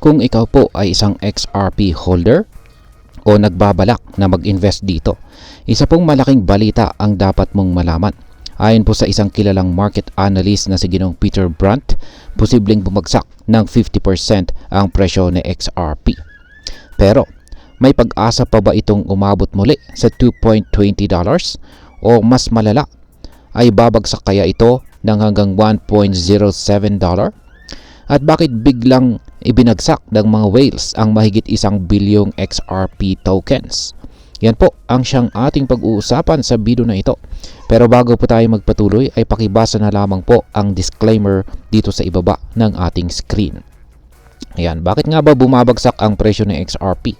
Kung ikaw po ay isang XRP holder o nagbabalak na mag-invest dito, isa pong malaking balita ang dapat mong malaman. Ayon po sa isang kilalang market analyst na si Ginoong Peter Brandt, posibleng bumagsak ng 50% ang presyo ng XRP. Pero may pag-asa pa ba itong umabot muli sa $2.20 o mas malala? Ay babagsak kaya ito ng hanggang $1.07? At bakit biglang ibinagsak ng mga whales ang mahigit 1 bilyong XRP tokens? Yan po ang siyang ating pag-uusapan sa video na ito. Pero bago po tayo magpatuloy ay pakibasa na lamang po ang disclaimer dito sa ibaba ng ating screen. Ayan, bakit nga ba bumabagsak ang presyo ng XRP?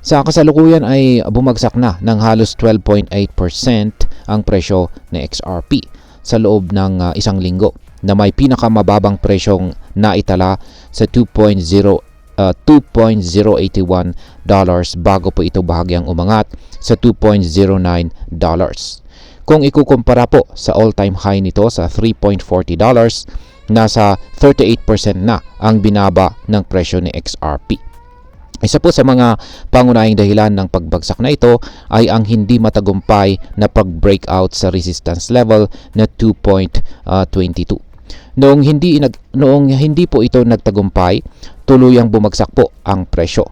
Sa kasalukuyan ay bumagsak na ng halos 12.8% ang presyo ng XRP sa loob ng isang linggo na may pinakamababang presyong naitala sa $2.081 bago po ito bahagyang umangat sa $2.09. Kung ikukumpara po sa all-time high nito sa $3.40, nasa 38% na ang binaba ng presyo ni XRP. Isa po sa mga pangunahing dahilan ng pagbagsak na ito ay ang hindi matagumpay na pag-breakout sa resistance level na 2.22. Noong hindi po ito nagtagumpay, tuluyang bumagsak po ang presyo.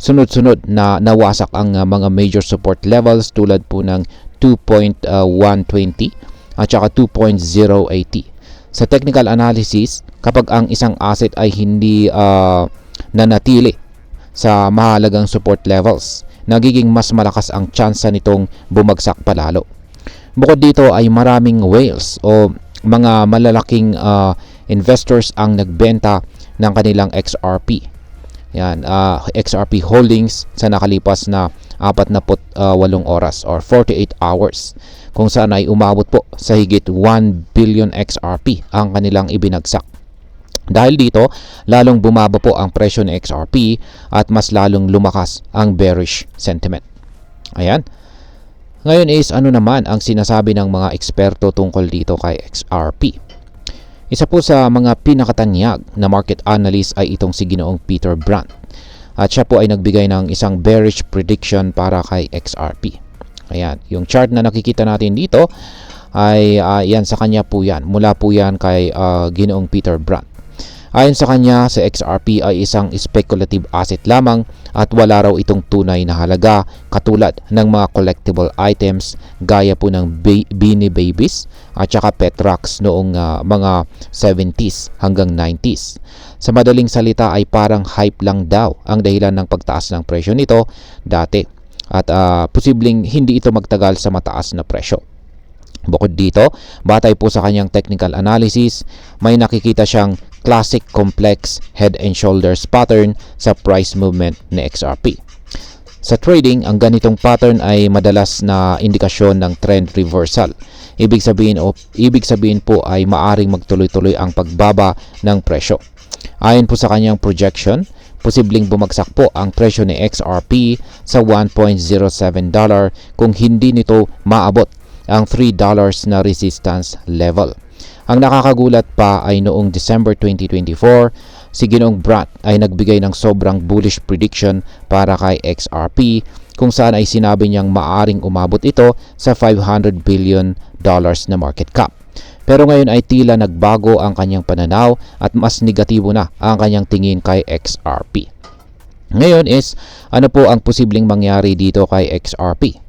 Sunod-sunod na nawasak ang mga major support levels tulad po ng 2.120 at saka 2.080. Sa technical analysis, kapag ang isang asset ay hindi nanatili sa mahalagang support levels, nagiging mas malakas ang tsansa nitong bumagsak palalo. Bukod dito ay maraming whales o mga malalaking investors ang nagbenta ng kanilang XRP. Yan, XRP holdings sa nakalipas na 48 oras or 48 hours, kung saan ay umabot po sa higit 1 billion XRP ang kanilang ibinagsak. Dahil dito, lalong bumaba po ang presyo ng XRP at mas lalong lumakas ang bearish sentiment. Ayan. Ngayon is ano naman ang sinasabi ng mga eksperto tungkol dito kay XRP? Isa po sa mga pinakatanyag na market analyst ay itong si Ginoong Peter Brandt. At siya po ay nagbigay ng isang bearish prediction para kay XRP. Ayan, yung chart na nakikita natin dito ay yan sa kanya po yan. Mula po yan kay Ginoong Peter Brandt. Ayon sa kanya, sa XRP ay isang speculative asset lamang at wala raw itong tunay na halaga katulad ng mga collectible items gaya po ng Beanie Babies at saka pet rocks noong mga 70s hanggang 90s. Sa madaling salita ay parang hype lang daw ang dahilan ng pagtaas ng presyo nito dati at posibleng hindi ito magtagal sa mataas na presyo. Bukod dito, batay po sa kanyang technical analysis, may nakikita siyang classic complex head and shoulders pattern sa price movement ni XRP. Sa trading, ang ganitong pattern ay madalas na indikasyon ng trend reversal. Ibig sabihin po ay maaring magtuloy-tuloy ang pagbaba ng presyo. Ayon po sa kanyang projection, posibleng bumagsak po ang presyo ni XRP sa $1.07 kung hindi nito maabot ang $3 na resistance level. Ang nakakagulat pa ay noong December 2024, si Ginoong Brandt ay nagbigay ng sobrang bullish prediction para kay XRP kung saan ay sinabi niyang maaring umabot ito sa $500 billion na market cap. Pero ngayon ay tila nagbago ang kanyang pananaw at mas negatibo na ang kanyang tingin kay XRP. Ngayon is ano po ang posibleng mangyari dito kay XRP?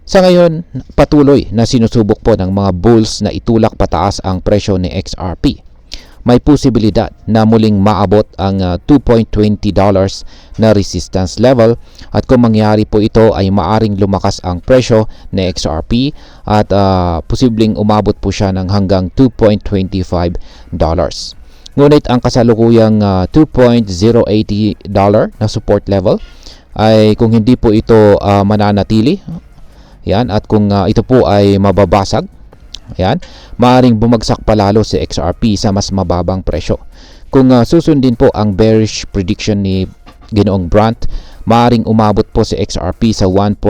Sa ngayon, patuloy na sinusubok po ng mga bulls na itulak pataas ang presyo ni XRP. May posibilidad na muling maabot ang $2.20 na resistance level at kung mangyari po ito ay maaring lumakas ang presyo ni XRP at posibleng umabot po siya ng hanggang $2.25. Ngunit ang kasalukuyang $2.080 na support level ay kung hindi po ito mananatili, yan, at kung ito po ay mababasag, yan, maaaring bumagsak palalo si XRP sa mas mababang presyo. Kung susundin po ang bearish prediction ni Ginoong Brandt, maaaring umabot po si XRP sa $1.07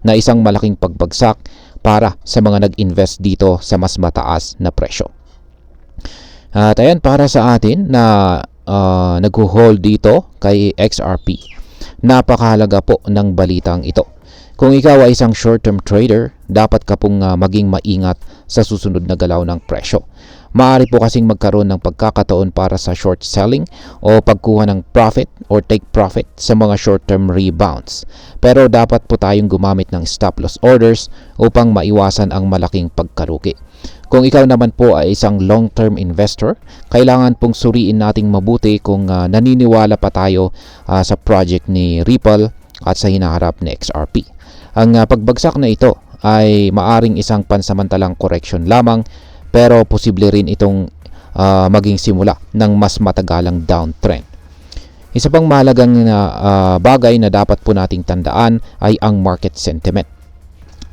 na isang malaking pagbagsak para sa mga nag-invest dito sa mas mataas na presyo. At ayan, para sa atin na nag-hold dito kay XRP, napakahalaga po ng balitang ito. Kung ikaw ay isang short-term trader, dapat ka pong maging maingat sa susunod na galaw ng presyo. Maaari po kasing magkaroon ng pagkakataon para sa short selling o pagkuha ng profit or take profit sa mga short-term rebounds. Pero dapat po tayong gumamit ng stop loss orders upang maiwasan ang malaking pagkarugi. Kung ikaw naman po ay isang long-term investor, kailangan pong suriin nating mabuti kung naniniwala pa tayo sa project ni Ripple at sa hinaharap ni XRP. Ang pagbagsak na ito ay maaring isang pansamantalang correction lamang, pero posible rin itong maging simula ng mas matagalang downtrend. Isa pang mahalagang bagay na dapat po nating tandaan ay ang market sentiment.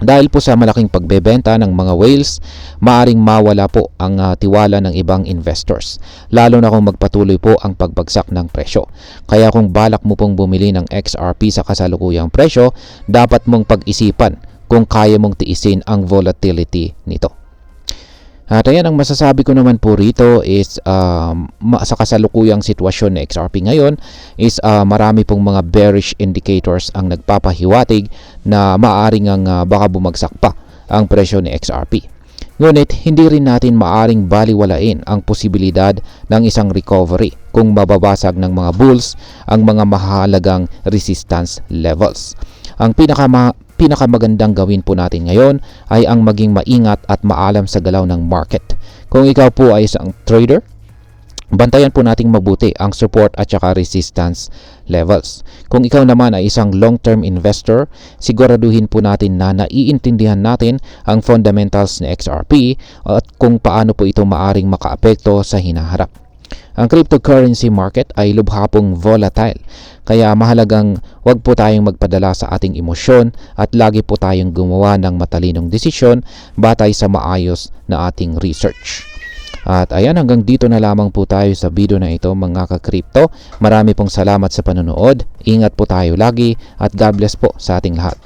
Dahil po sa malaking pagbebenta ng mga whales, maaring mawala po ang tiwala ng ibang investors, lalo na kung magpatuloy po ang pagbagsak ng presyo. Kaya kung balak mo pong bumili ng XRP sa kasalukuyang presyo, dapat mong pag-isipan kung kaya mong tiisin ang volatility nito. At ayan, ang masasabi ko naman po rito is sa kasalukuyang sitwasyon ng XRP ngayon is marami pong mga bearish indicators ang nagpapahiwatig na maaaring baka bumagsak pa ang presyo ni XRP. Ngunit hindi rin natin maaring baliwalain ang posibilidad ng isang recovery kung mababasag ng mga bulls ang mga mahalagang resistance levels. Ang pinakamagandang gawin po natin ngayon ay ang maging maingat at maalam sa galaw ng market. Kung ikaw po ay isang trader, bantayan po nating mabuti ang support at saka resistance levels. Kung ikaw naman ay isang long-term investor, siguraduhin po natin na naiintindihan natin ang fundamentals ni XRP at kung paano po ito maaring makaapekto sa hinaharap. Ang cryptocurrency market ay lubha pong volatile, kaya mahalagang wag po tayong magpadala sa ating emosyon at lagi po tayong gumawa ng matalinong desisyon batay sa maayos na ating research. At ayan, hanggang dito na lamang po tayo sa video na ito mga ka-crypto. Marami pong salamat sa panonood. Ingat po tayo lagi at God bless po sa ating lahat.